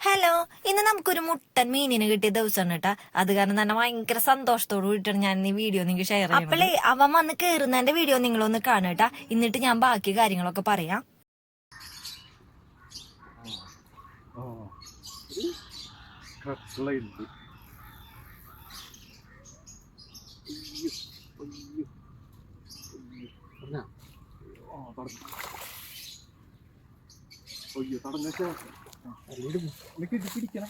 Hello, ഇന്ന് നമുക്കൊരു മുട്ടൻ മീനിന് കിട്ടിയ ദിവസമാണ് കേട്ടാ. അത് കാരണം തന്നെ ഭയങ്കര സന്തോഷത്തോട് കൂടിയിട്ടാണ് ഞാൻ ഈ വീഡിയോ നിങ്ങൾക്ക് ഷെയർ ചെയ്യാം. അപ്പോഴേ അവൻ വന്ന് കേറുന്നതിന്റെ വീഡിയോ നിങ്ങളൊന്ന് കാണുക. എന്നിട്ട് ഞാൻ ബാക്കി കാര്യങ്ങളൊക്കെ പറയാം. പിടിക്കണം.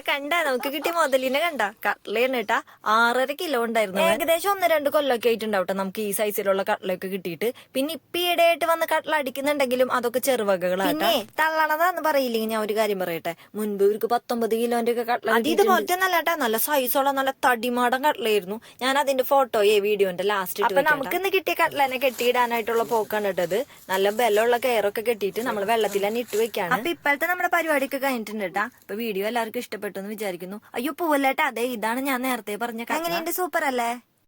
കണ്ട നമുക്ക് കിട്ടിയ മുതലിനെ കണ്ട കട്ട്ലയാണ് കേട്ടാ. 6.5 കിലോ ഉണ്ടായിരുന്നു. ഏകദേശം 1-2 കൊല്ലമൊക്കെ ആയിട്ടുണ്ടാവട്ടെ നമുക്ക് ഈ സൈസിലുള്ള കട്ട്ലയൊക്കെ കിട്ടിയിട്ട്. പിന്നെ ഇപ്പൊ ഈയിടെയായിട്ട് വന്ന് കട്ട്ല അടിക്കുന്നുണ്ടെങ്കിലും അതൊക്കെ ചെറുവകകളാണ്. പിന്നെ തള്ളണതാന്ന് പറയില്ലെങ്കിൽ ഞാൻ ഒരു കാര്യം പറയട്ടെ, മുൻപ് ഇവർക്ക് 19 കിലോന്റെ ഒക്കെ കട്ട്ല ഇതുപോലത്തെ നല്ല കേട്ടാ, നല്ല സൈസുള്ള നല്ല തടിമാടൻ കട്ട്ലയായിരുന്നു. ഞാൻ അതിന്റെ ഫോട്ടോയെ വീഡിയോന്റെ ലാസ്റ്റ്. അപ്പൊ നമുക്ക് ഇന്ന് കിട്ടിയ കട്ട്ലനെ കെട്ടിയിടാനായിട്ടുള്ള പോക്കാണ് കേട്ടത്. നല്ല ബലമുള്ള കെയറൊക്കെ കെട്ടിയിട്ട് നമ്മൾ വെള്ളത്തിൽ തന്നെ ഇട്ട് വെക്കാണ്. അപ്പൊ ഇപ്പോഴത്തെ നമ്മുടെ പരിപാടിയൊക്കെ കഴിഞ്ഞിട്ടുണ്ട് കേട്ടാ. അപ്പൊ വീഡിയോ എല്ലാവർക്കും ഇഷ്ടപ്പെട്ടു എന്ന് വിചാരിക്കുന്നു. അയ്യോ പോവല്ലേട്ടാ, അതെ ഇതാണ് ഞാൻ നേരത്തെ പറഞ്ഞ. എങ്ങനെയുണ്ട്, സൂപ്പർ അല്ലേ?